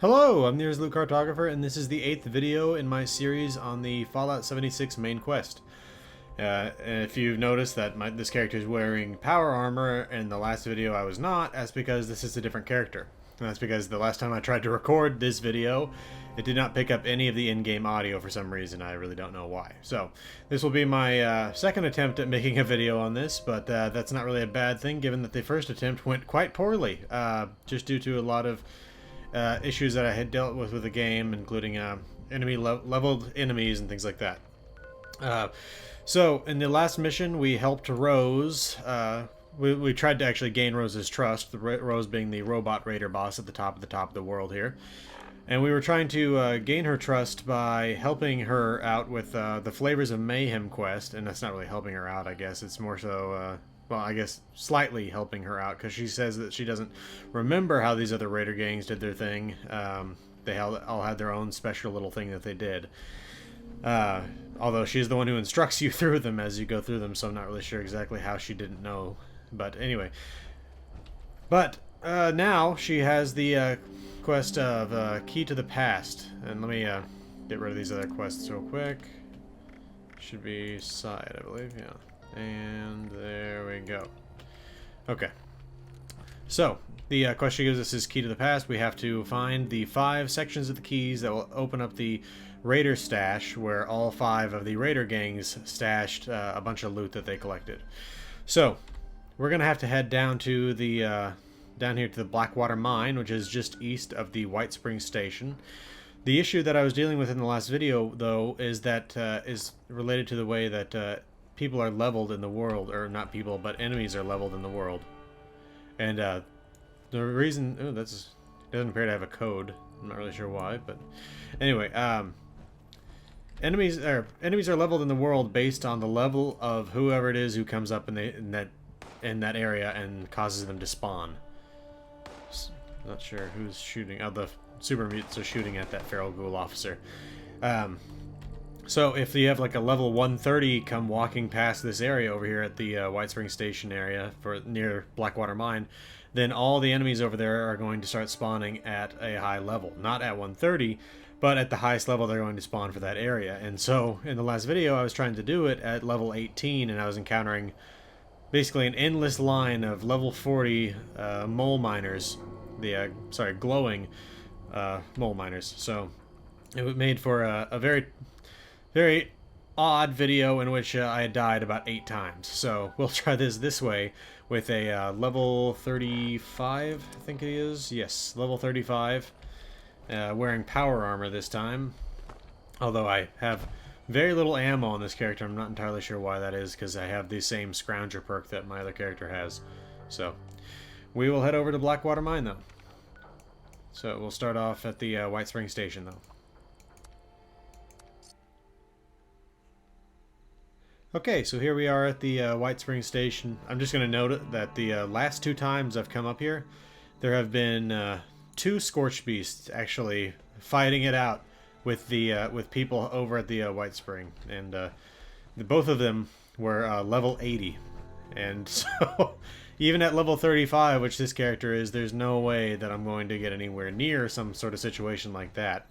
Hello, I'm the Loot Cartographer, and this is the 8th video in my series on the Fallout 76 main quest. And if you've noticed that this character is wearing power armor, in the last video I was not, that's because this is a different character. And that's because the last time I tried to record this video, it did not pick up any of the in-game audio for some reason. I really don't know why. So, this will be my second attempt at making a video on this, but that's not really a bad thing, given that the first attempt went quite poorly, just due to a lot of issues that I had dealt with the game, including leveled enemies and things like that. So in the last mission, we helped Rose. We tried to actually gain Rose's trust. Rose being the robot raider boss at the top of the world here, and we were trying to gain her trust by helping her out with the Flavors of Mayhem quest. And that's not really helping her out, I guess. It's more so. Well, I guess slightly helping her out, because she says that she doesn't remember how these other raider gangs did their thing. They all had their own special little thing that they did. Although she's the one who instructs you through them as you go through them, so I'm not really sure exactly how she didn't know. But anyway. But now she has the quest of Key to the Past. And let me get rid of these other quests real quick. Should be side, I believe, yeah. And there we go. Okay. So, the quest she gives us is Key to the Past. We have to find the 5 sections of the keys that will open up the Raider stash, where all 5 of the Raider gangs stashed a bunch of loot that they collected. So, we're going to have to head down to the down here to the Blackwater Mine, which is just east of the White Springs Station. The issue that I was dealing with in the last video, though, is that is related to the way that people are leveled in the world, or not people, but enemies are leveled in the world. And the reason, doesn't appear to have a code. I'm not really sure why, but anyway, enemies are leveled in the world based on the level of whoever it is who comes up in that area and causes them to spawn. Not sure who's shooting. Oh, the super mutants are shooting at that feral ghoul officer. So if you have like a level 130 come walking past this area over here at the White Springs Station area near Blackwater Mine, then all the enemies over there are going to start spawning at a high level. Not at 130, but at the highest level they're going to spawn for that area. And so in the last video I was trying to do it at level 18, and I was encountering basically an endless line of level 40 mole miners. Glowing mole miners. So it made for a very odd video in which I died about 8 times. So we'll try this way with a level 35, I think it is. Yes, level 35. Wearing power armor this time. Although I have very little ammo on this character. I'm not entirely sure why that is, because I have the same Scrounger perk that my other character has. So we will head over to Blackwater Mine, though. So we'll start off at the White Springs Station, though. Okay, so here we are at the White Springs Station. I'm just going to note that the last 2 times I've come up here, there have been 2 Scorched Beasts actually fighting it out with the with people over at the White Spring, and both of them were level 80, and so even at level 35, which this character is, there's no way that I'm going to get anywhere near some sort of situation like that.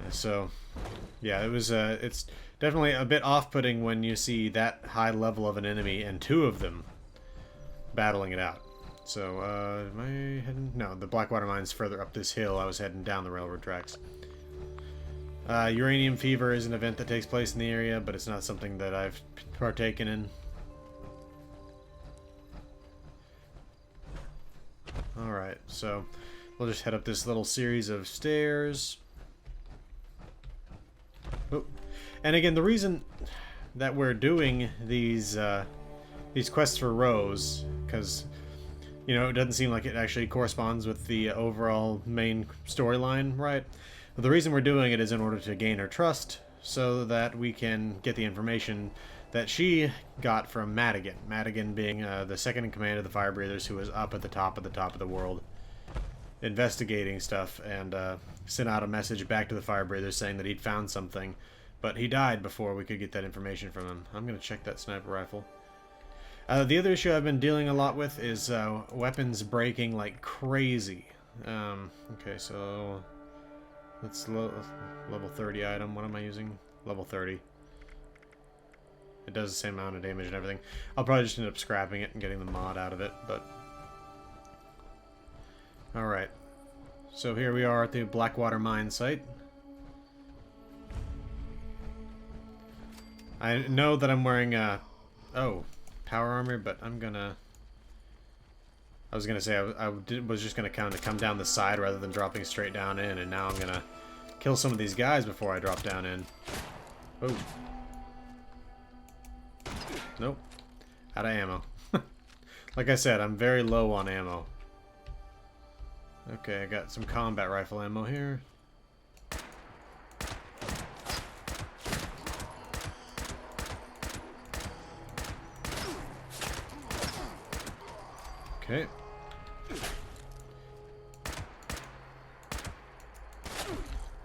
So, yeah, it's definitely a bit off-putting when you see that high level of an enemy and 2 of them battling it out. So, am I heading? No, the Blackwater Mine's further up this hill. I was heading down the railroad tracks. Uranium Fever is an event that takes place in the area, but it's not something that I've partaken in. Alright, so we'll just head up this little series of stairs. Oh. And again, the reason that we're doing these quests for Rose, because, you know, it doesn't seem like it actually corresponds with the overall main storyline, right? But the reason we're doing it is in order to gain her trust, so that we can get the information that she got from Madigan. Madigan being the second in command of the Fire Breathers, who was up at the top of the world, investigating stuff, and sent out a message back to the Fire Breathers saying that he'd found something. But he died before we could get that information from him. I'm going to check that sniper rifle. The other issue I've been dealing a lot with is weapons breaking like crazy. Okay, so let's level 30 item. What am I using? Level 30. It does the same amount of damage and everything. I'll probably just end up scrapping it and getting the mod out of it, but... Alright. So here we are at the Blackwater Mine site. I know that I'm wearing, oh, power armor, but I'm gonna... I was gonna say was just gonna kind of come down the side rather than dropping straight down in, and now I'm gonna kill some of these guys before I drop down in. Oh. Nope. Out of ammo. Like I said, I'm very low on ammo. Okay, I got some combat rifle ammo here. Okay.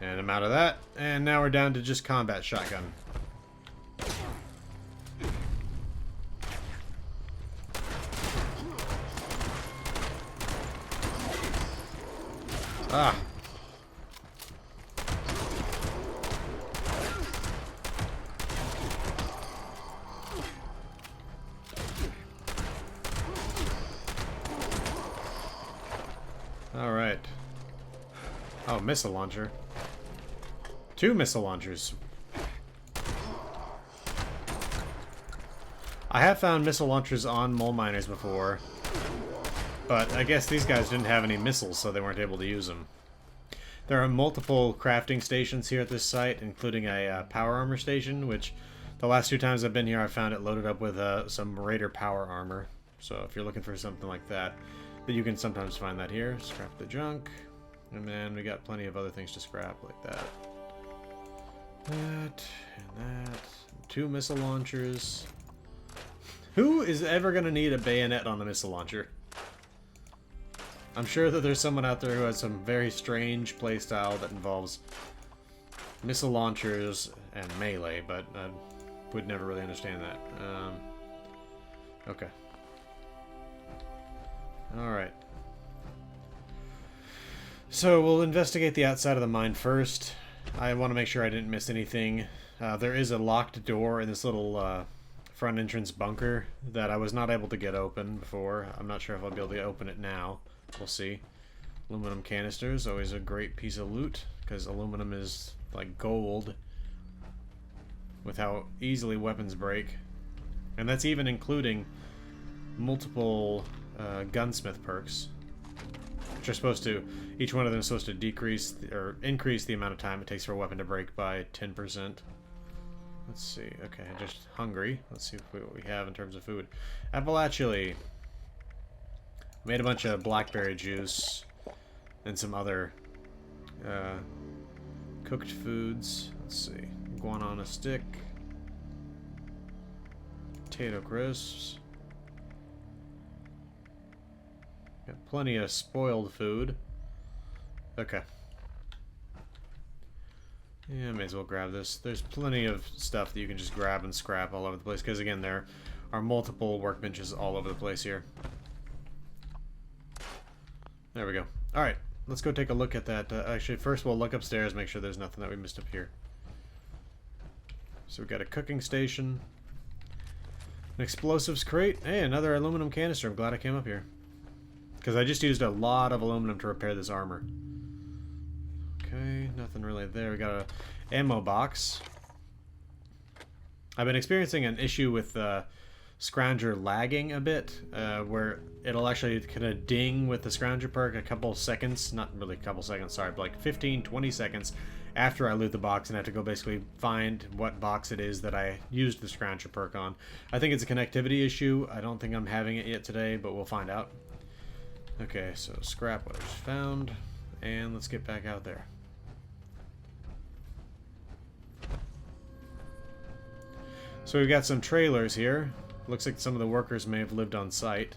And I'm out of that. And now we're down to just combat shotgun. Ah. All right. Oh, missile launcher. 2 missile launchers. I have found missile launchers on mole miners before. But I guess these guys didn't have any missiles, so they weren't able to use them. There are multiple crafting stations here at this site, including a power armor station, which the last 2 times I've been here, I found it loaded up with some Raider power armor. So if you're looking for something like that, you can sometimes find that here. Scrap the junk. And then we got plenty of other things to scrap, like that. That, and that. 2 missile launchers. Who is ever going to need a bayonet on a missile launcher? I'm sure that there's someone out there who has some very strange playstyle that involves missile launchers and melee, but I would never really understand that. Okay. Alright. So we'll investigate the outside of the mine first. I want to make sure I didn't miss anything. There is a locked door in this little front entrance bunker that I was not able to get open before. I'm not sure if I'll be able to open it now. We'll see. Aluminum canisters, always a great piece of loot, because aluminum is like gold with how easily weapons break. And that's even including multiple gunsmith perks, which are supposed to, each one of them is supposed to decrease or increase the amount of time it takes for a weapon to break by 10%. Let's see. Okay, just hungry. Let's see what we have in terms of food. Appalachia. Made a bunch of blackberry juice and some other cooked foods. Let's see. Iguana on a stick. Potato crisps. Got plenty of spoiled food. Okay. Yeah, may as well grab this. There's plenty of stuff that you can just grab and scrap all over the place, because again, there are multiple workbenches all over the place here. There we go. Alright, let's go take a look at that. Actually, first we'll look upstairs, make sure there's nothing that we missed up here. So we've got a cooking station. An explosives crate. Hey, another aluminum canister. I'm glad I came up here. Because I just used a lot of aluminum to repair this armor. Okay, nothing really there. We got a ammo box. I've been experiencing an issue with Scrounger lagging a bit, where it'll actually kind of ding with the Scrounger perk a couple seconds, not really a couple seconds, sorry, but like 15-20 seconds after I loot the box, and I have to go basically find what box it is that I used the Scrounger perk on. I think it's a connectivity issue. I don't think I'm having it yet today, but we'll find out. Okay, so scrap what I just found, and let's get back out there. So we've got some trailers here. Looks like some of the workers may have lived on site.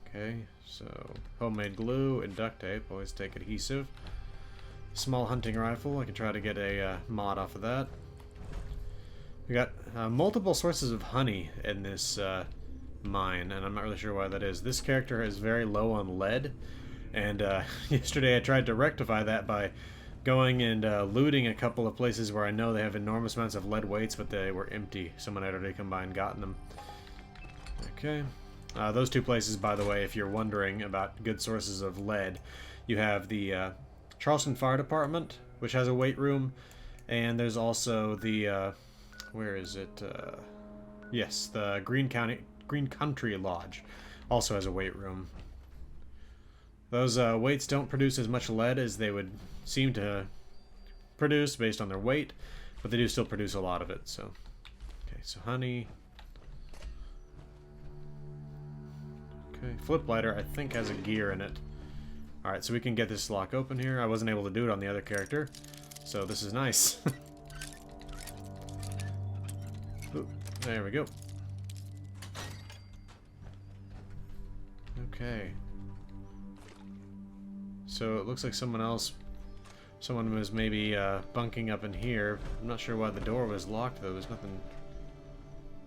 Okay, so homemade glue and duct tape. Always take adhesive. Small hunting rifle. I can try to get a mod off of that. We got multiple sources of honey in this mine, and I'm not really sure why that is. This character is very low on lead, And yesterday I tried to rectify that by going and looting a couple of places where I know they have enormous amounts of lead weights, but they were empty. Someone had already come by and gotten them. Okay. Those two places, by the way, if you're wondering about good sources of lead, you have the Charleston Fire Department, which has a weight room, and there's also the, where is it? Yes, the Green Country Lodge also has a weight room. Those weights don't produce as much lead as they would seem to produce based on their weight, but they do still produce a lot of it. So, okay, so honey. Okay, flip lighter I think has a gear in it. Alright, so we can get this lock open here. I wasn't able to do it on the other character, so this is nice. Ooh, there we go. Okay. So it looks like someone was maybe bunking up in here. I'm not sure why the door was locked though. There's nothing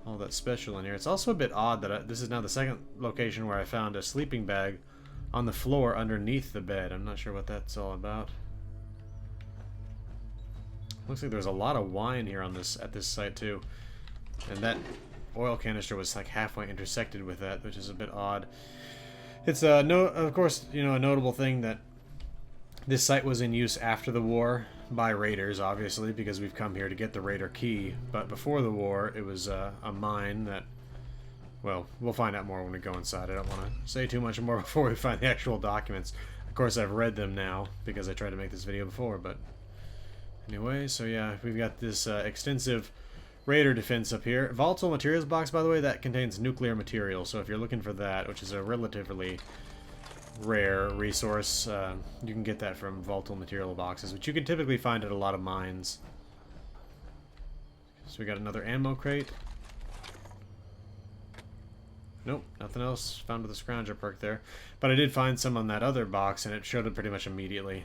all that special in here. It's also a bit odd that this is now the second location where I found a sleeping bag on the floor underneath the bed. I'm not sure what that's all about. Looks like there's a lot of wine here on at this site too. And that oil canister was like halfway intersected with that, which is a bit odd. It's of course, you know, a notable thing that this site was in use after the war by raiders, obviously, because we've come here to get the raider key. But before the war, it was a mine that, well, we'll find out more when we go inside. I don't want to say too much more before we find the actual documents. Of course, I've read them now because I tried to make this video before, but anyway, so yeah, we've got this extensive raider defense up here. Volatile materials box, by the way, that contains nuclear material, so if you're looking for that, which is a relatively rare resource, you can get that from volatile material boxes, which you can typically find at a lot of mines. So we got another ammo crate. Nope, nothing else found with the scrounger perk there. But I did find some on that other box, and it showed it pretty much immediately.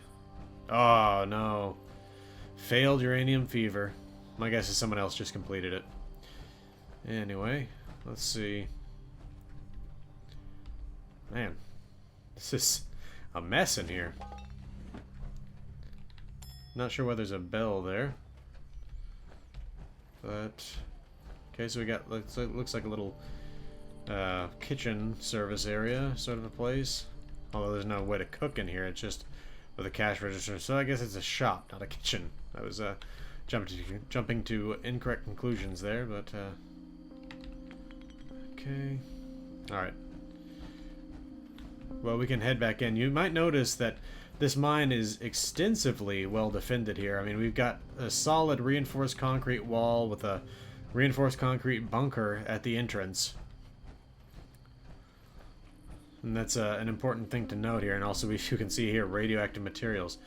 Oh, no. Failed uranium fever. My guess is someone else just completed it. Anyway, let's see. Man, this is a mess in here. Not sure why there's a bell there. But, okay, so we got, looks like a little kitchen service area sort of a place. Although there's no way to cook in here, it's just with a cash register. So I guess it's a shop, not a kitchen. I was jumping to incorrect conclusions there, but okay. Alright. Well, we can head back in. You might notice that this mine is extensively well defended here. I mean, we've got a solid reinforced concrete wall with a reinforced concrete bunker at the entrance. And that's an important thing to note here. And also, you can see here, radioactive materials.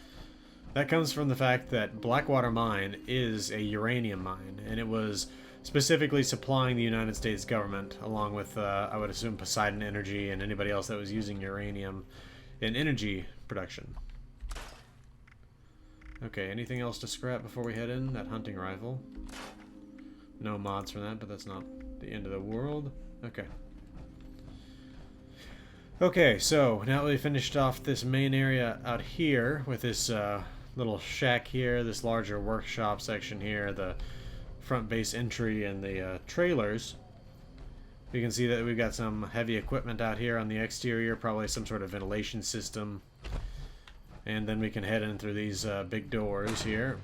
That comes from the fact that Blackwater Mine is a uranium mine, and it was specifically supplying the United States government, along with, I would assume, Poseidon Energy and anybody else that was using uranium in energy production. Okay, anything else to scrap before we head in? That hunting rifle. No mods for that, but that's not the end of the world. Okay. Okay, so now that we finished off this main area out here with this little shack here, this larger workshop section here, the front base entry, and the trailers, you can see that we've got some heavy equipment out here on the exterior, probably some sort of ventilation system. And then we can head in through these big doors here.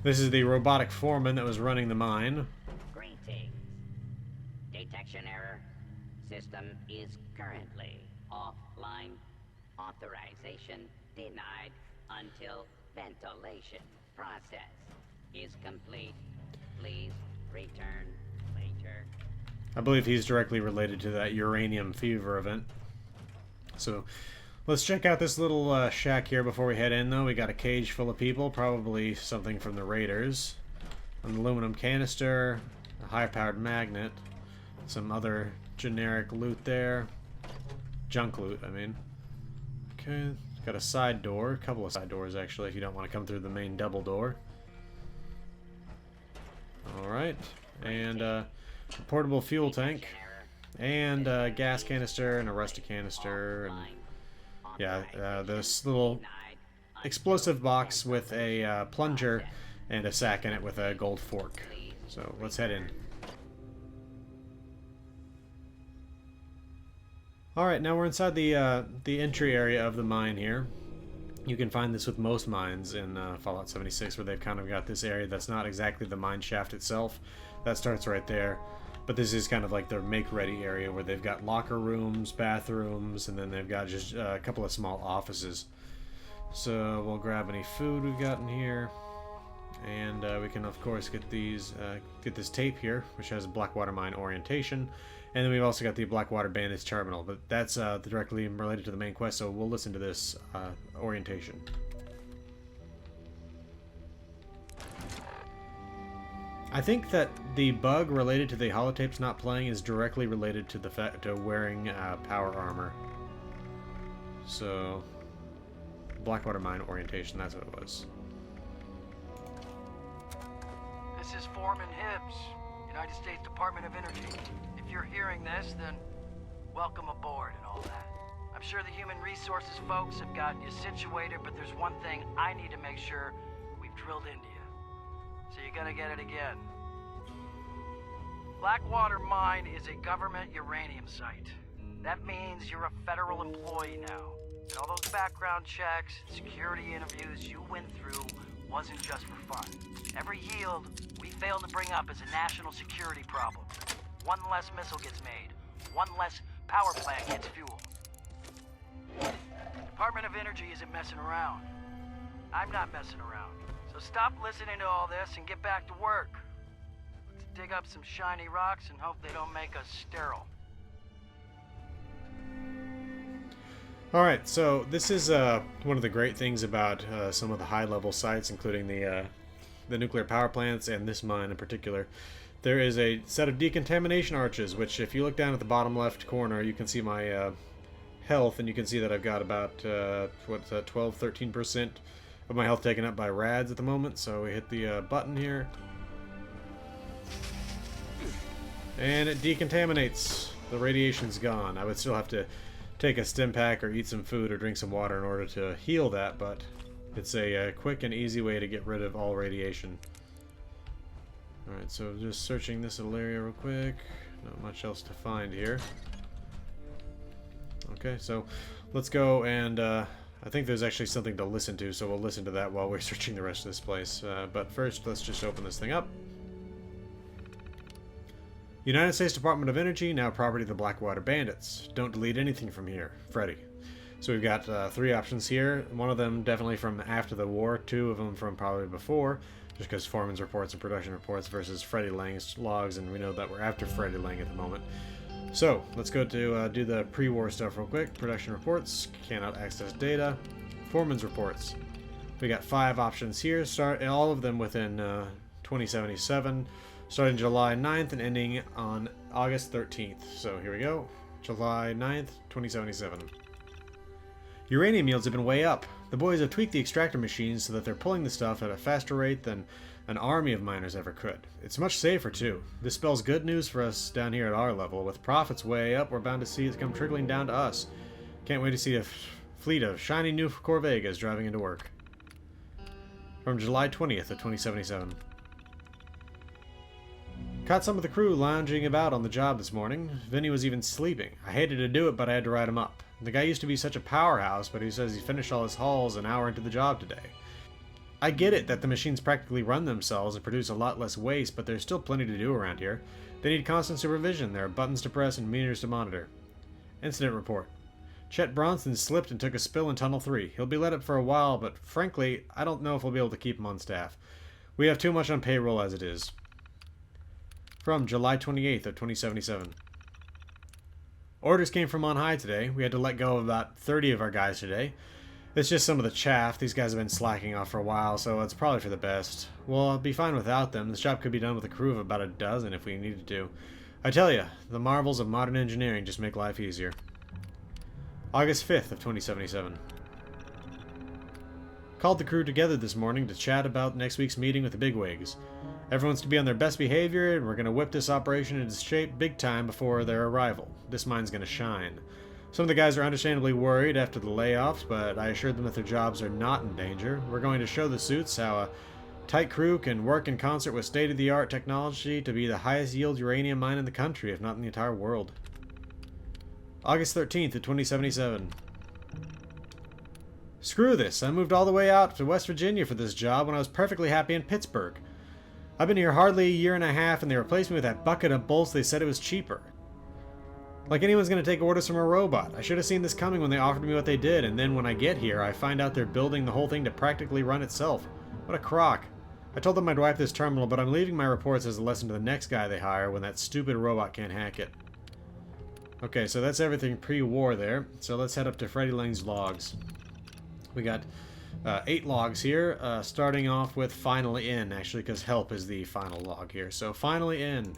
This is the robotic foreman that was running the mine. Greetings. Detection error. System is currently offline. Authorization denied until ventilation process is complete. Please return later. I believe he's directly related to that uranium fever event. So let's check out this little shack here before we head in, though. We got a cage full of people, probably something from the raiders. An aluminum canister, a high-powered magnet, some other generic loot there. Junk loot, I mean. Okay, got a side door, a couple of side doors actually, if you don't want to come through the main double door. Alright, and a portable fuel tank, and a gas canister, and a rusty canister, and this little explosive box with a plunger and a sack in it with a gold fork. So let's head in. Alright, now we're inside the entry area of the mine here. You can find this with most mines in Fallout 76, where they've kind of got this area that's not exactly the mine shaft itself. That starts right there. But this is kind of like their make-ready area where they've got locker rooms, bathrooms, and then they've got just a couple of small offices. So we'll grab any food we've got in here. And we can, of course, get this tape here, which has Blackwater Mine orientation. And then we've also got the Blackwater Bandits terminal, but that's directly related to the main quest, so we'll listen to this orientation. I think that the bug related to the holotapes not playing is directly related to the fact of wearing power armor. So, Blackwater Mine orientation, that's what it was. This is Foreman Hibbs, United States Department of Energy. If you're hearing this, then welcome aboard and all that. I'm sure the human resources folks have gotten you situated, but there's one thing I need to make sure we've drilled into you. So you're gonna get it again. Blackwater Mine is a government uranium site. That means you're a federal employee now. And all those background checks, security interviews you went through wasn't just for fun. Every yield we fail to bring up is a national security problem. One less missile gets made. One less power plant gets fuel. Department of Energy isn't messing around. I'm not messing around. So stop listening to all this and get back to work. Let's dig up some shiny rocks and hope they don't make us sterile. Alright, so this is one of the great things about some of the high-level sites, including the nuclear power plants and this mine in particular. There is a set of decontamination arches, which if you look down at the bottom left corner, you can see my health, and you can see that I've got about 12-13% of my health taken up by rads at the moment. So we hit the button here, and it decontaminates. The radiation's gone. I would still have to take a stim pack or eat some food or drink some water in order to heal that, but it's a quick and easy way to get rid of all radiation. Alright, so just searching this little area real quick. Not much else to find here. Okay, so let's go, and I think there's actually something to listen to, so we'll listen to that while we're searching the rest of this place. But first, let's just open this thing up. United States Department of Energy, now property of the Blackwater Bandits. Don't delete anything from here. Freddy. So we've got 3 options here. One of them definitely from after the war, 2 of them from probably before, just because Foreman's reports and production reports versus Freddy Lang's logs, and we know that we're after Freddy Lang at the moment. So let's go to do the pre-war stuff real quick. Production reports, cannot access data. Foreman's reports. We got 5 options here, all of them within 2077, starting July 9th and ending on August 13th. So here we go, July 9th, 2077. Uranium yields have been way up. The boys have tweaked the extractor machines so that they're pulling the stuff at a faster rate than an army of miners ever could. It's much safer too. This spells good news for us down here at our level. With profits way up, we're bound to see it come trickling down to us. Can't wait to see a fleet of shiny new Corvegas driving into work. From July 20th of 2077. Caught some of the crew lounging about on the job this morning. Vinny was even sleeping. I hated to do it, but I had to ride him up. The guy used to be such a powerhouse, but he says he finished all his hauls an hour into the job today. I get it that the machines practically run themselves and produce a lot less waste, but there's still plenty to do around here. They need constant supervision. There are buttons to press and meters to monitor. Incident report. Chet Bronson slipped and took a spill in Tunnel 3. He'll be let up for a while, but frankly, I don't know if we'll be able to keep him on staff. We have too much on payroll as it is. From July 28th of 2077. Orders came from on high today. We had to let go of about 30 of our guys today. It's just some of the chaff. These guys have been slacking off for a while, so it's probably for the best. We'll be fine without them. This job could be done with a crew of about a dozen if we needed to. I tell you, the marvels of modern engineering just make life easier. August 5th of 2077. Called the crew together this morning to chat about next week's meeting with the bigwigs. Everyone's to be on their best behavior, and we're going to whip this operation into shape big time before their arrival. This mine's going to shine. Some of the guys are understandably worried after the layoffs, but I assured them that their jobs are not in danger. We're going to show the suits how a tight crew can work in concert with state-of-the-art technology to be the highest yield uranium mine in the country, if not in the entire world. August 13th of 2077. Screw this. I moved all the way out to West Virginia for this job when I was perfectly happy in Pittsburgh. I've been here hardly a year and a half and they replaced me with that bucket of bolts they said it was cheaper. Like anyone's gonna take orders from a robot. I should have seen this coming when they offered me what they did, and then when I get here, I find out they're building the whole thing to practically run itself. What a crock. I told them I'd wipe this terminal, but I'm leaving my reports as a lesson to the next guy they hire when that stupid robot can't hack it. Okay, so that's everything pre-war there. So let's head up to Freddy Lang's logs. We got 8 logs here, starting off with finally in, actually, because help is the final log here. So finally in.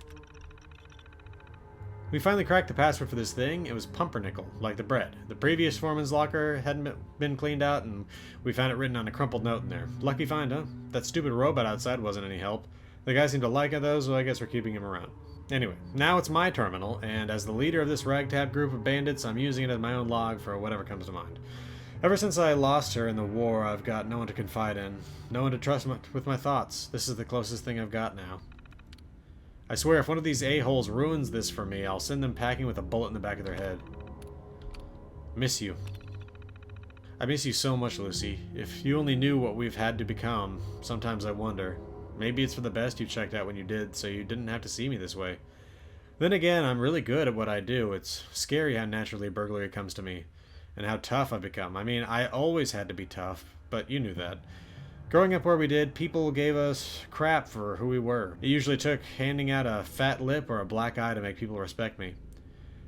We finally cracked the password for this thing. It was pumpernickel, like the bread. The previous foreman's locker hadn't been cleaned out, and we found it written on a crumpled note in there. Lucky find, huh? That stupid robot outside wasn't any help. The guy seemed to like it though, so I guess we're keeping him around. Anyway, now it's my terminal, and as the leader of this ragtag group of bandits, I'm using it as my own log for whatever comes to mind. Ever since I lost her in the war, I've got no one to confide in. No one to trust with my thoughts. This is the closest thing I've got now. I swear, if one of these a-holes ruins this for me, I'll send them packing with a bullet in the back of their head. Miss you. I miss you so much, Lucy. If you only knew what we've had to become, sometimes I wonder. Maybe it's for the best you checked out when you did, so you didn't have to see me this way. Then again, I'm really good at what I do. It's scary how naturally burglary comes to me, and how tough I've become. I mean, I always had to be tough, but you knew that. Growing up where we did, people gave us crap for who we were. It usually took handing out a fat lip or a black eye to make people respect me.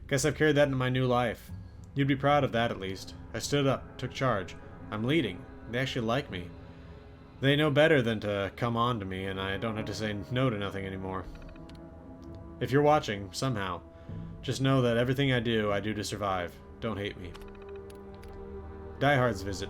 Guess I've carried that into my new life. You'd be proud of that, at least. I stood up, took charge. I'm leading. They actually like me. They know better than to come on to me, and I don't have to say no to nothing anymore. If you're watching, somehow, just know that everything I do to survive. Don't hate me. Diehard's visit.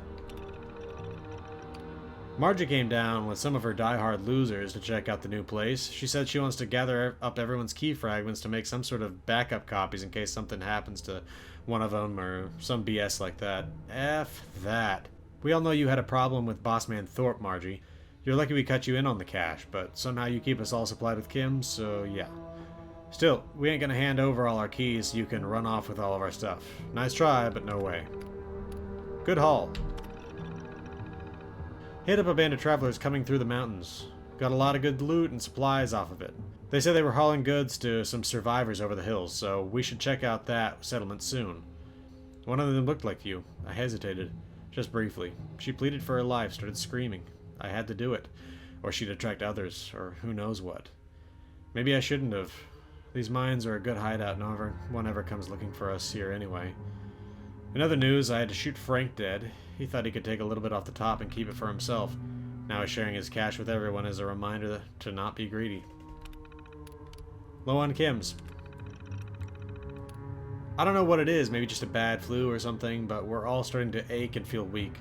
Margie came down with some of her diehard losers to check out the new place. She said she wants to gather up everyone's key fragments to make some sort of backup copies in case something happens to one of them or some BS like that. F that. We all know you had a problem with Bossman Thorpe, Margie. You're lucky we cut you in on the cash, but somehow you keep us all supplied with chems, so yeah. Still, we ain't gonna hand over all our keys so you can run off with all of our stuff. Nice try, but no way. Good haul. Hit up a band of travelers coming through the mountains. Got a lot of good loot and supplies off of it. They said they were hauling goods to some survivors over the hills, so we should check out that settlement soon. One of them looked like you. I hesitated. Just briefly. She pleaded for her life, started screaming. I had to do it. Or she'd attract others, or who knows what. Maybe I shouldn't have. These mines are a good hideout, no one ever comes looking for us here anyway. In other news, I had to shoot Frank dead. He thought he could take a little bit off the top and keep it for himself. Now he's sharing his cash with everyone as a reminder to not be greedy. Low on chems. I don't know what it is, maybe just a bad flu or something, but we're all starting to ache and feel weak.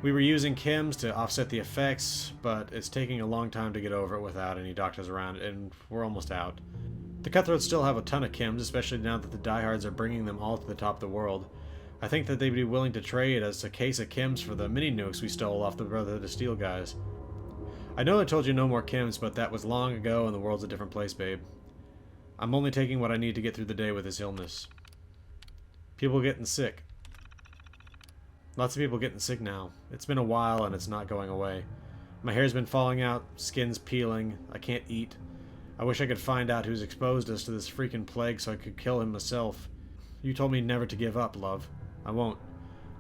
We were using chems to offset the effects, but it's taking a long time to get over it without any doctors around, and we're almost out. The Cutthroats still have a ton of chems, especially now that the diehards are bringing them all to the top of the world. I think that they'd be willing to trade as a case of chems for the mini nukes we stole off the Brotherhood of Steel guys. I know I told you no more chems, but that was long ago and the world's a different place, babe. I'm only taking what I need to get through the day with this illness. People getting sick. Lots of people getting sick now. It's been a while and it's not going away. My hair's been falling out, skin's peeling, I can't eat. I wish I could find out who's exposed us to this freaking plague so I could kill him myself. You told me never to give up, love. I won't.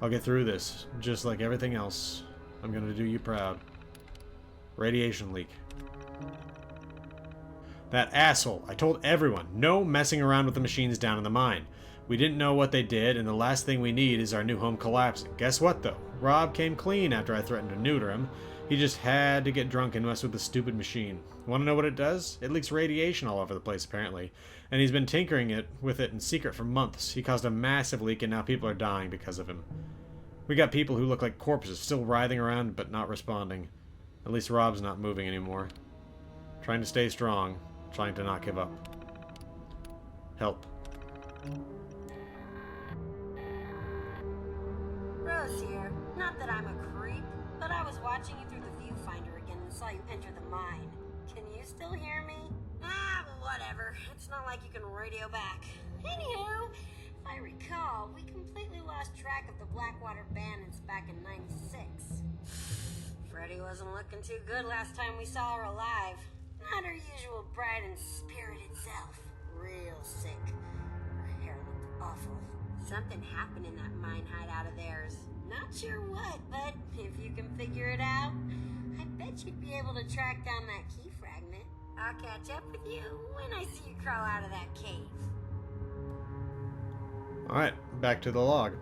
I'll get through this, just like everything else. I'm gonna do you proud. Radiation leak. That asshole. I told everyone, no messing around with the machines down in the mine. We didn't know what they did, and the last thing we need is our new home collapsing. Guess what, though? Rob came clean after I threatened to neuter him. He just had to get drunk and mess with the stupid machine. Want to know what it does? It leaks radiation all over the place, apparently. And he's been tinkering with it in secret for months. He caused a massive leak, and now people are dying because of him. We got people who look like corpses, still writhing around, but not responding. At least Rob's not moving anymore. Trying to stay strong. Trying to not give up. Help. Alice here. Not that I'm a creep, but I was watching you through the viewfinder again and saw you enter the mine. Can you still hear me? Ah, whatever. It's not like you can radio back. Anywho, if I recall, we completely lost track of the Blackwater Bandits back in '96. Freddy wasn't looking too good last time we saw her alive. Not her usual bright and spirited self. Real sick. Her hair looked awful. Something happened in that mine hideout of theirs. Not sure what, but if you can figure it out, I bet you'd be able to track down that key fragment. I'll catch up with you when I see you crawl out of that cave. Alright, back to the log.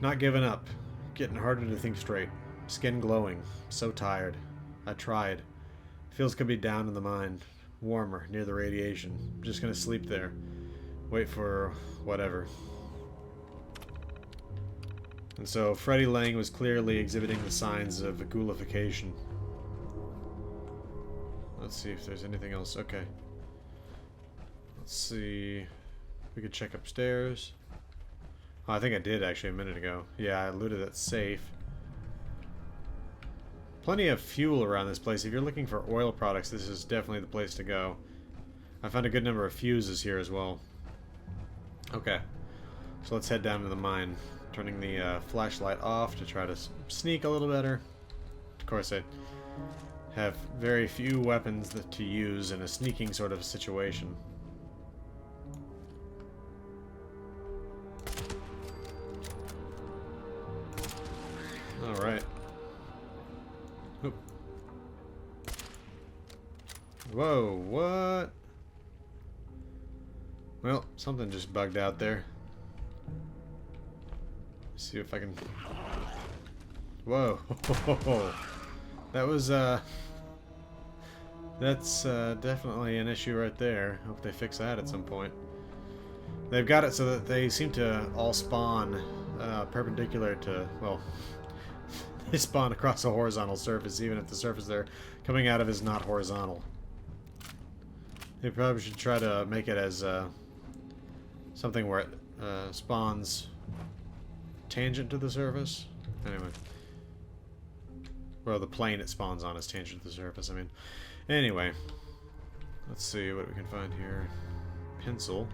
Not giving up. Getting harder to think straight. Skin glowing. So tired. I tried. Feels could be down in the mine. Warmer, near the radiation. Just gonna sleep there. Wait for whatever. And so Freddy Lang was clearly exhibiting the signs of ghoulification. Let's see if there's anything else. Okay. Let's see. We could check upstairs. Oh, I think I did actually a minute ago. Yeah, I looted that safe. Plenty of fuel around this place. If you're looking for oil products, this is definitely the place to go. I found a good number of fuses here as well. Okay. So let's head down to the mine. Turning the flashlight off to try to sneak a little better. Of course, I have very few weapons to use in a sneaking sort of situation. Alright. Oop. Whoa, what? Well, something just bugged out there. See if I can. Whoa. That was that's definitely an issue right there. Hope they fix that at some point. They've got it so that they seem to all spawn perpendicular to, well, they spawn across a horizontal surface even if the surface they're coming out of is not horizontal. They probably should try to make it as something where it spawns tangent to the surface. Anyway. Well, the plane it spawns on is tangent to the surface, I mean. Anyway. Let's see what we can find here. Pencil.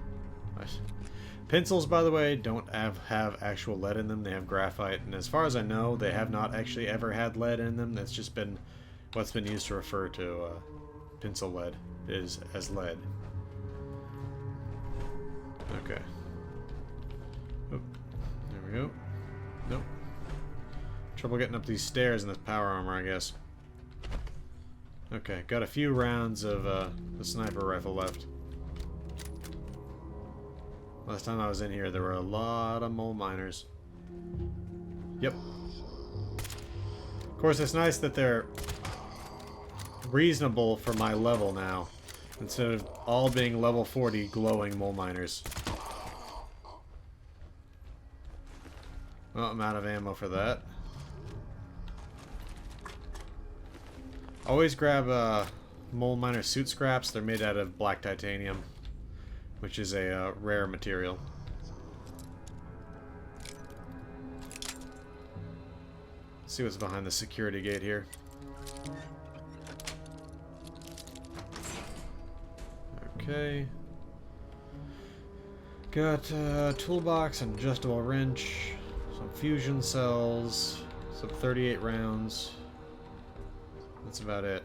Pencils, by the way, don't have actual lead in them. They have graphite. And as far as I know, they have not actually ever had lead in them. That's just been what's been used to refer to pencil lead is as lead. Okay. Oh, there we go. Nope. Trouble getting up these stairs in this power armor, I guess. Okay, got a few rounds of the sniper rifle left. Last time I was in here, there were a lot of mole miners. Yep. Of course, it's nice that they're reasonable for my level now, instead of all being level 40 glowing mole miners. Well, I'm out of ammo for that. Always grab mole miner suit scraps. They're made out of black titanium, which is a rare material. Let's see what's behind the security gate here. Okay. Got a toolbox, an adjustable wrench, some fusion cells, some 38 rounds. That's about it.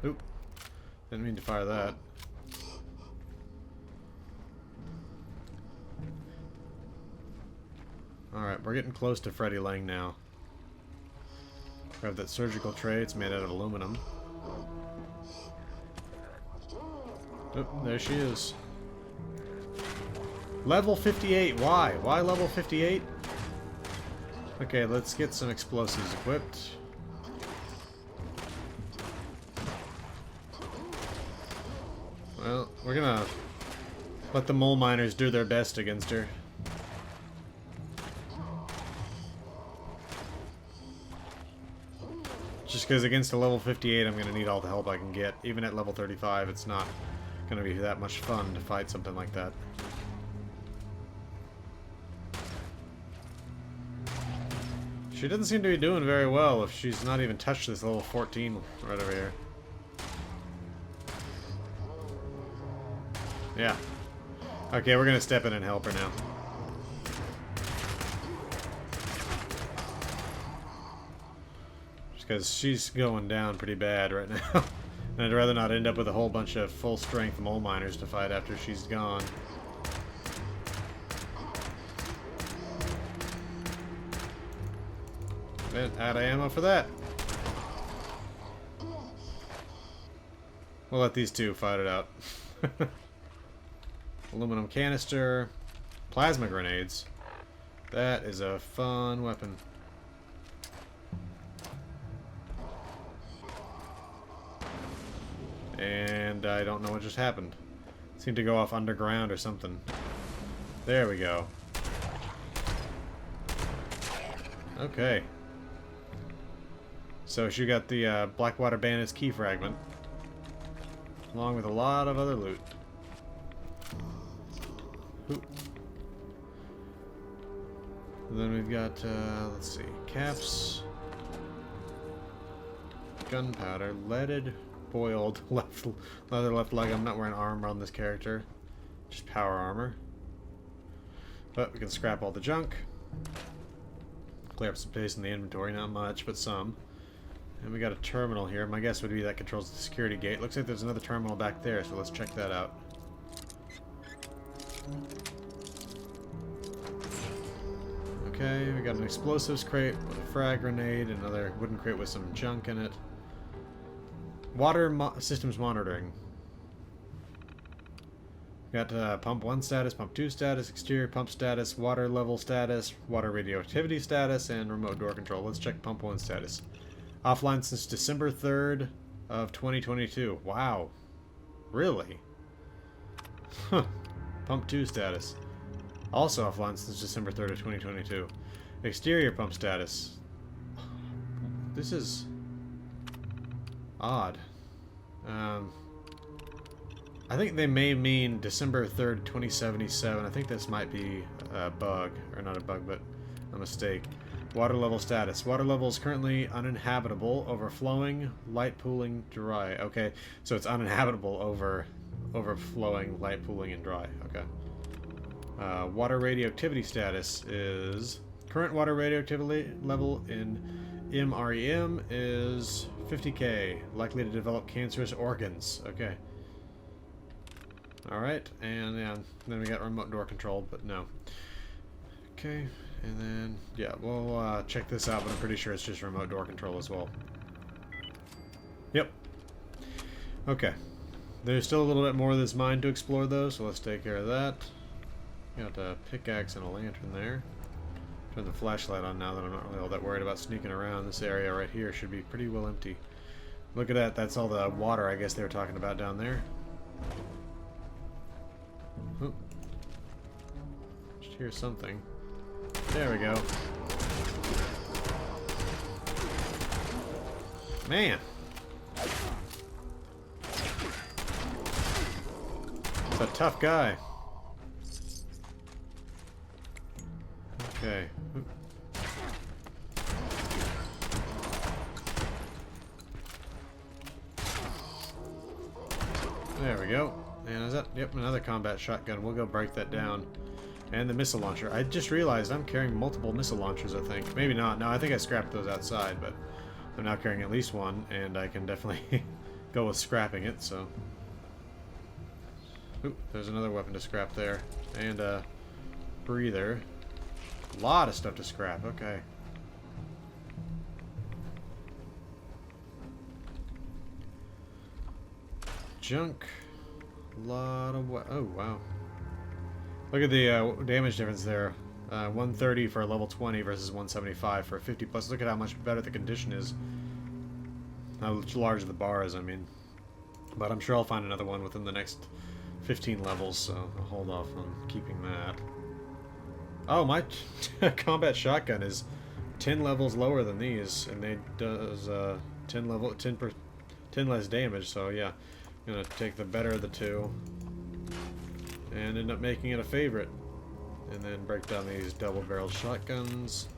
Oop. Didn't mean to fire that. Alright, we're getting close to Freddy Lang now. Grab that surgical tray, it's made out of aluminum. Oop, there she is. Level 58, why? Why level 58? Okay, let's get some explosives equipped. Well, we're gonna let the mole miners do their best against her. Just because against a level 58 I'm gonna need all the help I can get. Even at level 35 it's not gonna be that much fun to fight something like that. She doesn't seem to be doing very well if she's not even touched this level 14 right over here. Yeah. Okay, we're gonna step in and help her now. Just because she's going down pretty bad right now. And I'd rather not end up with a whole bunch of full-strength mole miners to fight after she's gone. Out of ammo for that. We'll let these two fight it out. Aluminum canister. Plasma grenades. That is a fun weapon. And I don't know what just happened. It seemed to go off underground or something. There we go. Okay. So she got the Blackwater Bandits key fragment, along with a lot of other loot. Ooh. Then we've got, let's see, caps, gunpowder, leaded, boiled, leather left leg. I'm not wearing armor on this character, just power armor. But we can scrap all the junk. Clear up some space in the inventory, not much, but some. And we got a terminal here. My guess would be that controls the security gate. Looks like there's another terminal back there, so let's check that out. Okay, we got an explosives crate with a frag grenade, another wooden crate with some junk in it. Water systems monitoring. Got pump 1 status, pump 2 status, exterior pump status, water level status, water radioactivity status, and remote door control. Let's check pump 1 status. Offline since December 3rd of 2022. Wow. Really? Huh. Pump 2 status. Also offline since December 3rd of 2022. Exterior pump status. This is odd. I think they may mean December 3rd, 2077. I think this might be a bug. Or not a bug, but a mistake. Water level status. Water level is currently uninhabitable, overflowing, light pooling, dry. Okay, so it's uninhabitable, overflowing, light pooling, and dry. Okay. Water radioactivity status is... Current water radioactivity level in MREM is 50K. Likely to develop cancerous organs. Okay. Alright, and yeah, then we got remote door control, but no. Okay, and then, yeah, we'll check this out, but I'm pretty sure it's just remote door control as well. Yep. Okay. There's still a little bit more of this mine to explore, though, so let's take care of that. Got a pickaxe and a lantern there. Turn the flashlight on now that I'm not really all that worried about sneaking around. This area right here should be pretty well empty. Look at that, that's all the water I guess they were talking about down there. Oh. Just hear something. There we go. Man! It's a tough guy. Okay. Oop. There we go. And is that... Yep, another combat shotgun. We'll go break that down. And the missile launcher. I just realized I'm carrying multiple missile launchers, I think. Maybe not. No, I think I scrapped those outside, but I'm now carrying at least one, and I can definitely go with scrapping it, so... Oop, there's another weapon to scrap there. And a breather. A lot of stuff to scrap, okay. Junk. A lot of what? Oh, wow. Look at the damage difference there. 130 for a level 20 versus 175 for a 50 plus. Look at how much better the condition is. How large the bar is, I mean. But I'm sure I'll find another one within the next 15 levels, so I'll hold off on keeping that. Oh, my combat shotgun is 10 levels lower than these, and it does 10 less damage, so yeah. I'm gonna take the better of the two and end up making it a favorite. And then break down these double-barreled shotguns.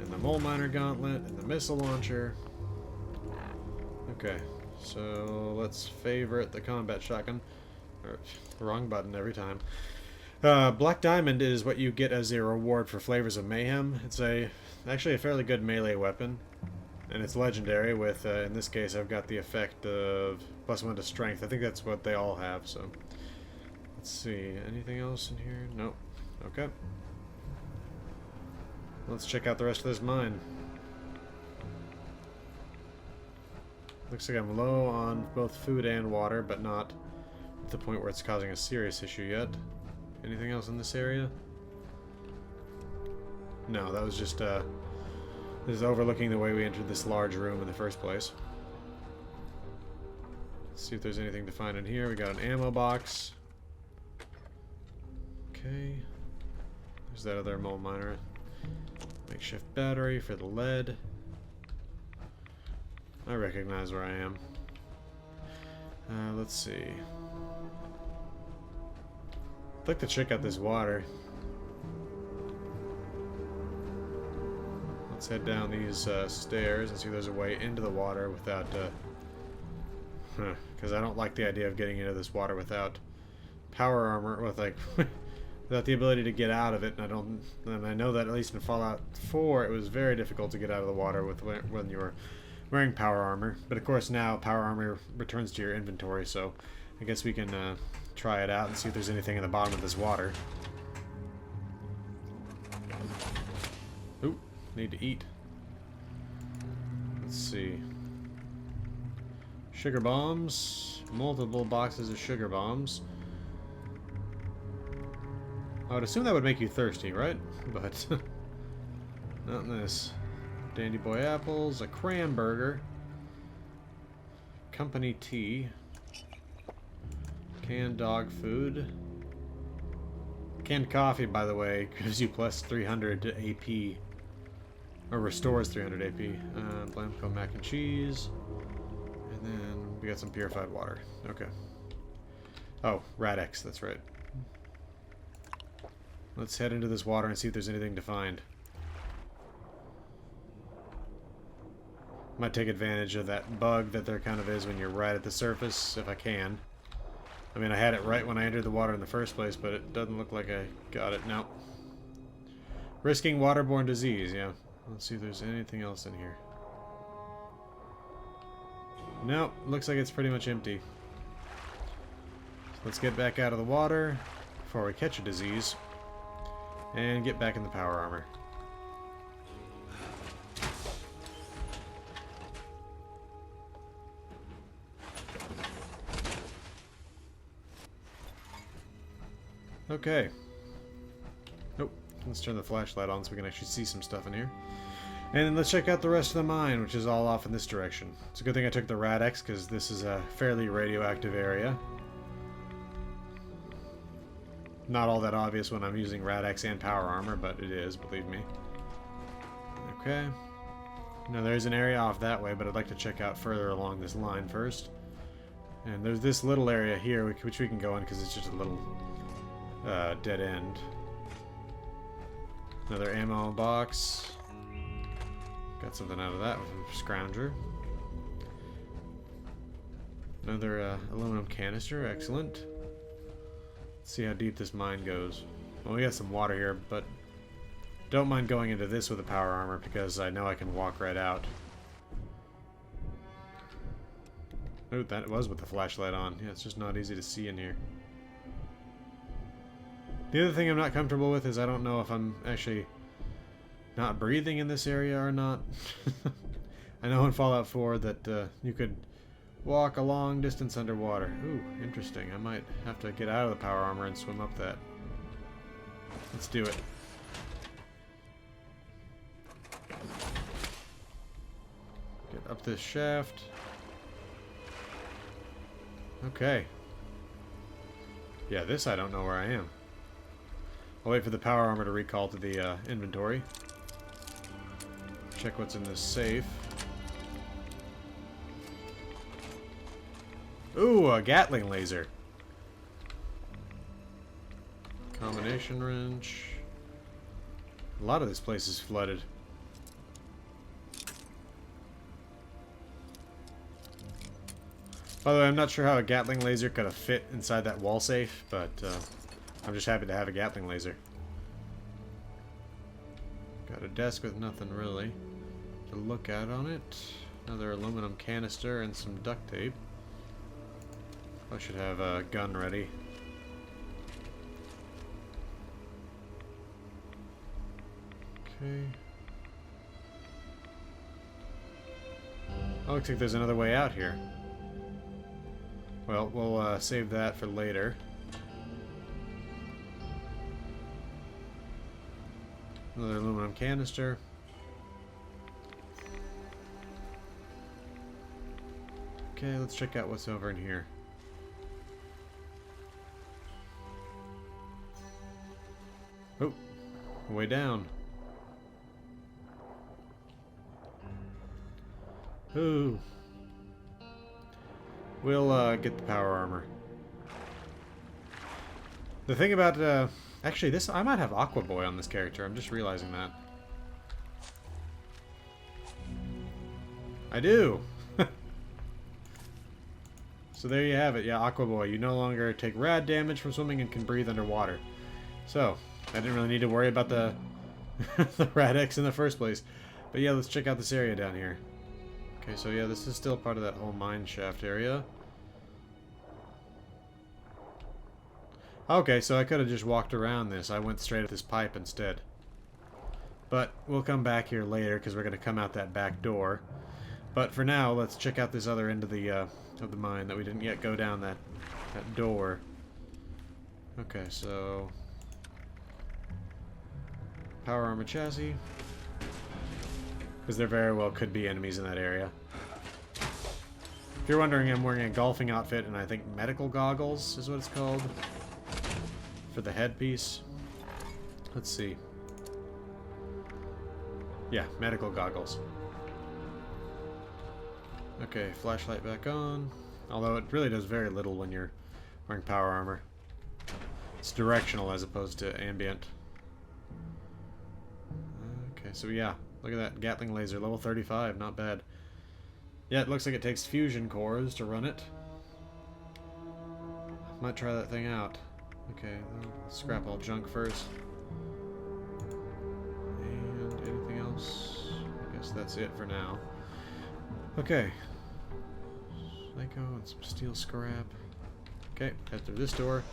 And the mole miner gauntlet, and the missile launcher. Okay, so let's favorite the combat shotgun. Or, wrong button every time. Black Diamond is what you get as a reward for Flavors of Mayhem. It's actually a fairly good melee weapon. And it's legendary with, in this case, I've got the effect of +1 to strength. I think that's what they all have, so... Let's see, anything else in here? Nope. Okay. Let's check out the rest of this mine. Looks like I'm low on both food and water, but not at the point where it's causing a serious issue yet. Anything else in this area? No, that was just, this is overlooking the way we entered this large room in the first place. Let's see if there's anything to find in here. We got an ammo box. Okay. There's that other mole miner. Makeshift battery for the lead. I recognize where I am. Let's see. I'd like to check out this water. Let's head down these stairs and see if there's a way into the water without... because I don't like the idea of getting into this water without power armor, with like... without the ability to get out of it, and I know that at least in Fallout 4 it was very difficult to get out of the water when you were wearing power armor. But of course now power armor returns to your inventory, so I guess we can try it out and see if there's anything in the bottom of this water. Ooh, need to eat. Let's see. Sugar bombs. Multiple boxes of sugar bombs. I would assume that would make you thirsty, right? But not in this. Dandy Boy apples, a cram burger, company tea, canned dog food, canned coffee, by the way, gives you plus 300 AP, or restores 300 AP. Blamco mac and cheese, and then we got some purified water. Okay. Oh, Radex, that's right. Let's head into this water and see if there's anything to find. Might take advantage of that bug that there kind of is when you're right at the surface, if I can. I mean, I had it right when I entered the water in the first place, but it doesn't look like I got it. No. Risking waterborne disease, yeah. Let's see if there's anything else in here. Nope, looks like it's pretty much empty. So let's get back out of the water before we catch a disease. And get back in the power armor. Okay. Nope. Let's turn the flashlight on so we can actually see some stuff in here. And then let's check out the rest of the mine, which is all off in this direction. It's a good thing I took the Radex, because this is a fairly radioactive area. Not all that obvious when I'm using Radex and power armor, but it is, believe me. Okay. Now there's an area off that way, but I'd like to check out further along this line first. And there's this little area here which we can go in because it's just a little dead end. Another ammo box. Got something out of that with a scrounger. Another aluminum canister, excellent. Let's see how deep this mine goes. Well, we got some water here, but don't mind going into this with the power armor because I know I can walk right out. Oh, that was with the flashlight on. Yeah, it's just not easy to see in here. The other thing I'm not comfortable with is I don't know if I'm actually not breathing in this area or not. I know in Fallout 4 that you could walk a long distance underwater. Ooh, interesting. I might have to get out of the power armor and swim up that. Let's do it. Get up this shaft. Okay. Yeah, this I don't know where I am. I'll wait for the power armor to recall to the inventory. Check what's in this safe. Ooh, a Gatling laser. Combination wrench. A lot of this place is flooded. By the way, I'm not sure how a Gatling laser could have fit inside that wall safe, but I'm just happy to have a Gatling laser. Got a desk with nothing really to look at on it. Another aluminum canister and some duct tape. I should have a gun ready. Okay. Oh, looks like there's another way out here. Well, we'll save that for later. Another aluminum canister. Okay, let's check out what's over in here. Oh, way down. Ooh. We'll get the power armor. The thing about actually this, I might have Aqua Boy on this character. I'm just realizing that. I do. So there you have it. Yeah, Aqua Boy. You no longer take rad damage from swimming and can breathe underwater. So I didn't really need to worry about the the Rad-X in the first place. But yeah, let's check out this area down here. Okay, so yeah, this is still part of that whole mine shaft area. Okay, so I could have just walked around this. I went straight at this pipe instead. But we'll come back here later because we're going to come out that back door. But for now, let's check out this other end of the mine that we didn't yet go down that door. Okay, so power armor chassis. Because there very well could be enemies in that area. If you're wondering, I'm wearing a golfing outfit and I think medical goggles is what it's called. For the headpiece. Let's see. Yeah, medical goggles. Okay, flashlight back on. Although it really does very little when you're wearing power armor. It's directional as opposed to ambient. Okay, so yeah. Look at that Gatling laser, level 35, not bad. Yeah, it looks like it takes fusion cores to run it. Might try that thing out. Okay, let's scrap all junk first. And anything else? I guess that's it for now. Okay. Psycho and some steel scrap. Okay, head through this door.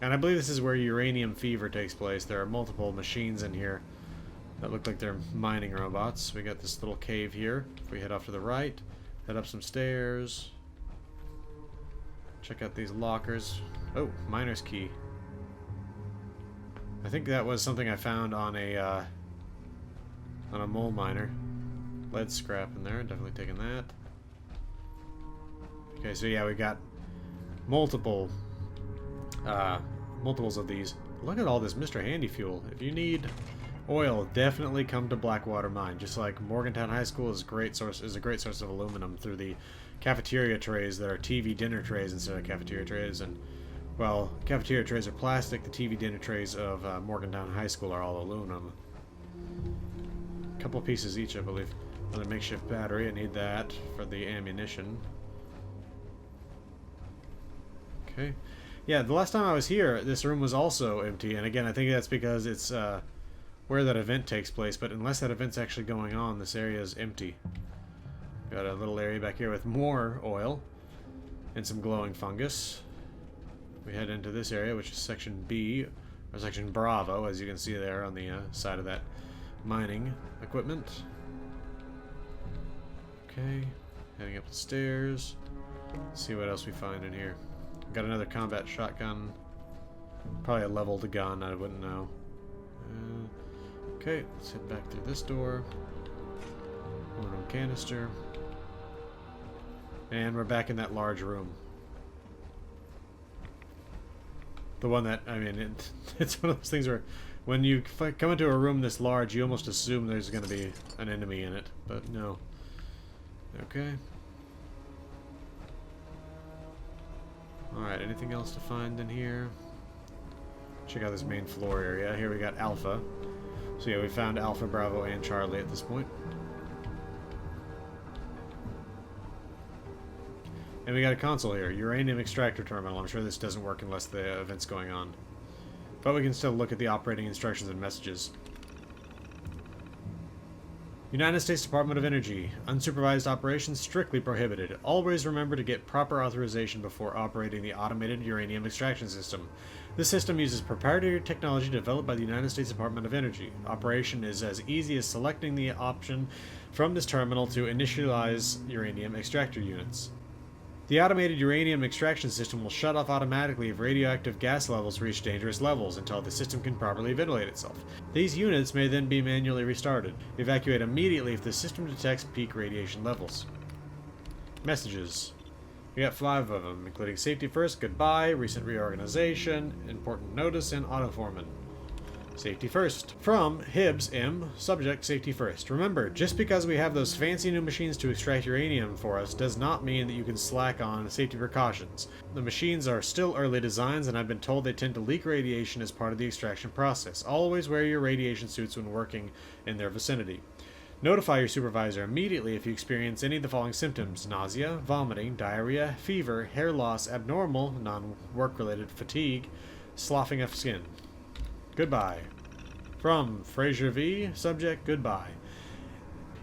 And I believe this is where uranium fever takes place. There are multiple machines in here that look like they're mining robots. We got this little cave here. If we head off to the right, head up some stairs. Check out these lockers. Oh, miner's key. I think that was something I found on a mole miner. Lead scrap in there. Definitely taking that. Okay, so yeah, we got multiples of these. Look at all this Mr. Handy fuel. If you need oil, definitely come to Blackwater Mine. Just like Morgantown High School is a great source of aluminum through the cafeteria trays that are TV dinner trays instead of cafeteria trays. And well, cafeteria trays are plastic. The TV dinner trays of Morgantown High School are all aluminum. A couple pieces each, I believe. Another makeshift battery. I need that for the ammunition. Okay. Yeah, the last time I was here, this room was also empty. And again, I think that's because it's where that event takes place, but unless that event's actually going on, this area is empty. Got a little area back here with more oil and some glowing fungus. We head into this area, which is section B, or section Bravo, as you can see there on the side of that mining equipment. Okay, heading up the stairs. Let's see what else we find in here. Got another combat shotgun. Probably a leveled gun, I wouldn't know. Okay, let's head back through this door. Aluminum canister. And we're back in that large room. The one that, I mean, it's one of those things where when you come into a room this large, you almost assume there's going to be an enemy in it, but no. Okay. Alright, anything else to find in here? Check out this main floor area. Here we got Alpha. So yeah, we found Alpha, Bravo, and Charlie at this point. And we got a console here. Uranium extractor terminal. I'm sure this doesn't work unless the event's going on. But we can still look at the operating instructions and messages. United States Department of Energy. Unsupervised operations strictly prohibited. Always remember to get proper authorization before operating the automated uranium extraction system. This system uses proprietary technology developed by the United States Department of Energy. Operation is as easy as selecting the option from this terminal to initialize uranium extractor units. The automated uranium extraction system will shut off automatically if radioactive gas levels reach dangerous levels until the system can properly ventilate itself. These units may then be manually restarted. Evacuate immediately if the system detects peak radiation levels. Messages. We got 5 of them, including safety first, goodbye, recent reorganization, important notice, and autoforeman. Safety first. From Hibbs M. Subject safety first. Remember, just because we have those fancy new machines to extract uranium for us does not mean that you can slack on safety precautions. The machines are still early designs, and I've been told they tend to leak radiation as part of the extraction process. Always wear your radiation suits when working in their vicinity. Notify your supervisor immediately if you experience any of the following symptoms: nausea, vomiting, diarrhea, fever, hair loss, abnormal, non-work-related fatigue, sloughing of skin. Goodbye. From Fraser V. Subject, goodbye.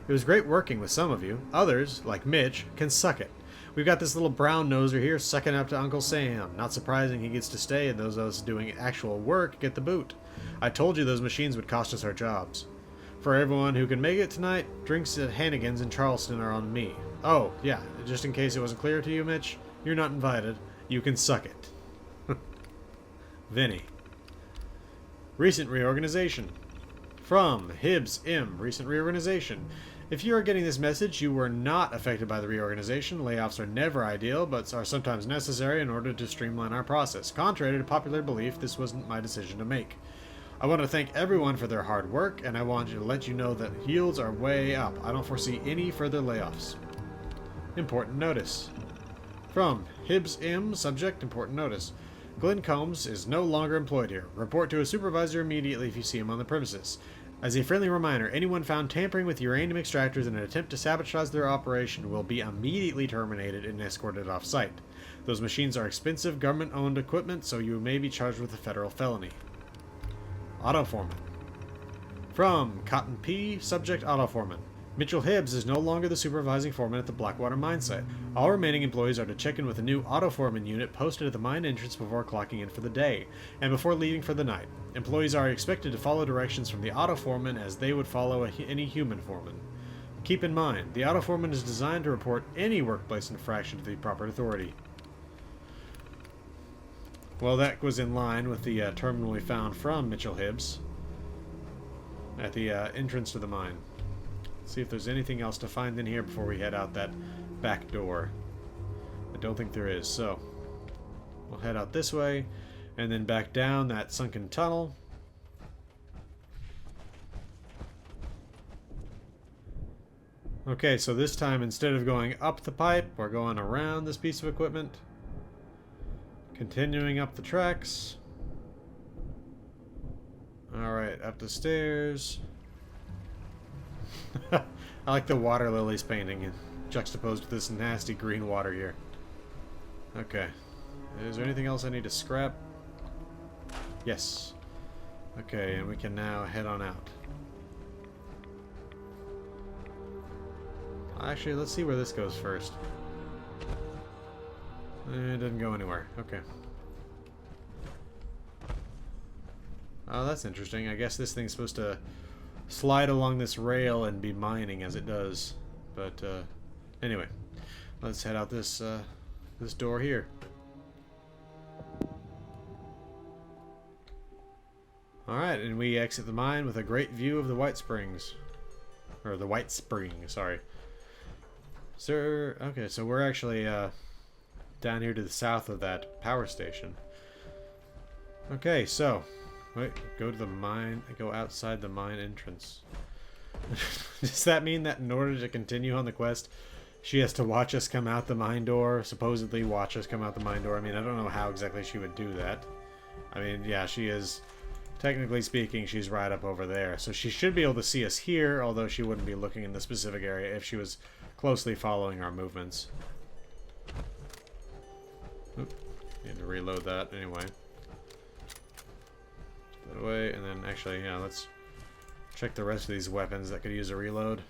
It was great working with some of you. Others, like Mitch, can suck it. We've got this little brown noser here sucking up to Uncle Sam. Not surprising he gets to stay, and those of us doing actual work get the boot. I told you those machines would cost us our jobs. For everyone who can make it tonight, drinks at Hannigan's in Charleston are on me. Oh, yeah, just in case it wasn't clear to you, Mitch, you're not invited. You can suck it. Vinny. Recent reorganization. From Hibbs M. Recent reorganization. If you are getting this message, you were not affected by the reorganization. Layoffs are never ideal, but are sometimes necessary in order to streamline our process. Contrary to popular belief, this wasn't my decision to make. I want to thank everyone for their hard work, and I want to let you know that yields are way up. I don't foresee any further layoffs. Important notice. From Hibbs M. Subject, important notice. Glenn Combs is no longer employed here. Report to a supervisor immediately if you see him on the premises. As a friendly reminder, anyone found tampering with uranium extractors in an attempt to sabotage their operation will be immediately terminated and escorted off-site. Those machines are expensive, government-owned equipment, so you may be charged with a federal felony. Autoforeman. From Cotton P. Subject, autoforeman. Mitchell Hibbs is no longer the supervising foreman at the Blackwater Mine site. All remaining employees are to check in with a new autoforeman unit posted at the mine entrance before clocking in for the day, and before leaving for the night. Employees are expected to follow directions from the autoforeman as they would follow any human foreman. Keep in mind, the autoforeman is designed to report any workplace infraction to the proper authority. Well, that was in line with the terminal we found from Mitchell Hibbs at the entrance to the mine. See if there's anything else to find in here before we head out that back door. I don't think there is, so we'll head out this way and then back down that sunken tunnel. Okay, so this time instead of going up the pipe, we're going around this piece of equipment. Continuing up the tracks. Alright, up the stairs. I like the water lilies painting juxtaposed with this nasty green water here. Okay. Is there anything else I need to scrap? Yes. Okay, and we can now head on out. Actually, let's see where this goes first. It didn't go anywhere. Okay. Oh, that's interesting. I guess this thing's supposed to slide along this rail and be mining as it does. But anyway, let's head out this this door here. Alright, and we exit the mine with a great view of the White Springs. Or the White Spring, sorry. Sir, okay, so we're actually down here to the south of that power station. Okay, so wait, go to the mine, go outside the mine entrance. Does that mean that in order to continue on the quest, she has to watch us come out the mine door? Supposedly watch us come out the mine door. I mean, I don't know how exactly she would do that. I mean, yeah, she is, technically speaking, she's right up over there. So she should be able to see us here, although she wouldn't be looking in the specific area if she was closely following our movements. Need to reload that anyway. Put that away, and then actually, yeah, let's check the rest of these weapons that could use a reload.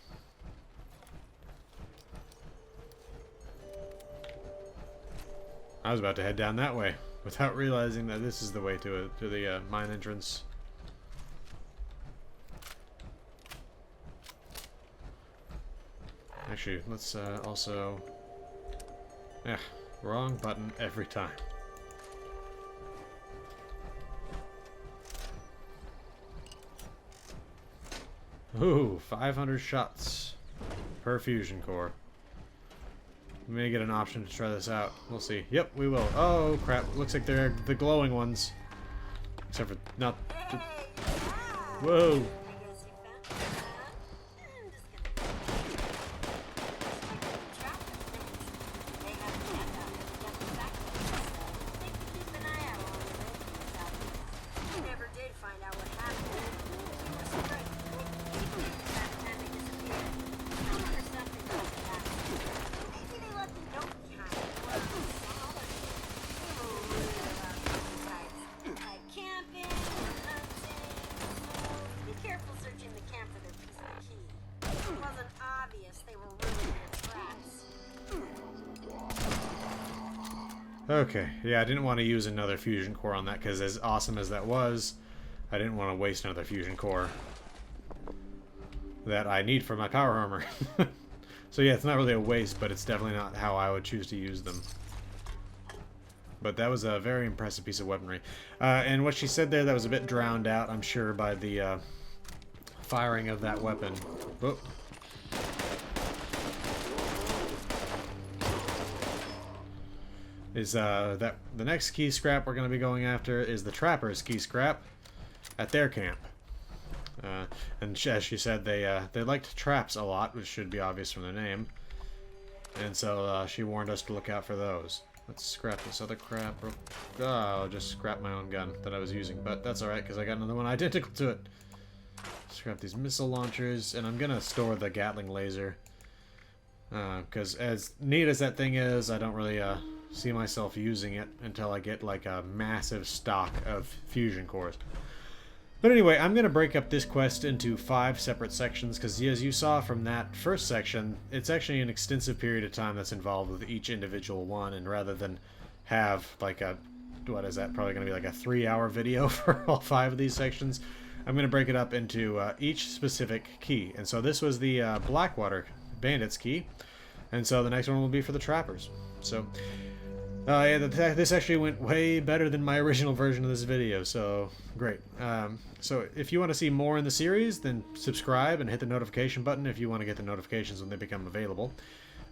I was about to head down that way without realizing that this is the way to the mine entrance. Actually, let's also... wrong button every time. Ooh, 500 shots per fusion core. We may get an option to try this out. We'll see. Yep, we will. Oh, crap. Looks like they're the glowing ones. Except for not... Whoa! Okay, yeah, I didn't want to use another fusion core on that because as awesome as that was, I didn't want to waste another fusion core that I need for my power armor. So yeah, it's not really a waste, but it's definitely not how I would choose to use them. But that was a very impressive piece of weaponry. And what she said there, that was a bit drowned out, I'm sure, by the firing of that weapon. Whoop. Is that the next key scrap we're going to be going after is the Trappers' key scrap at their camp. And as she said, they liked traps a lot, which should be obvious from their name. And so she warned us to look out for those. Let's scrap this other crap. Oh, I'll just scrap my own gun that I was using, but that's alright because I got another one identical to it. Scrap these missile launchers, and I'm going to store the Gatling laser. Because as neat as that thing is, I don't really... see myself using it until I get like a massive stock of fusion cores. But anyway, I'm going to break up this quest into 5 separate sections because as you saw from that first section, it's actually an extensive period of time that's involved with each individual one, and rather than have like a, what is that, probably going to be like a 3-hour video for all 5 of these sections, I'm going to break it up into each specific key. And so this was the Blackwater Bandits key, and so the next one will be for the Trappers. So yeah, this actually went way better than my original version of this video, so great. So if you want to see more in the series, then subscribe and hit the notification button if you want to get the notifications when they become available.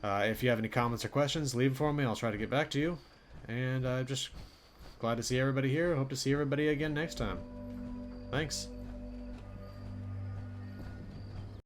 If you have any comments or questions, leave them for me. I'll try to get back to you. And just glad to see everybody here. Hope to see everybody again next time. Thanks.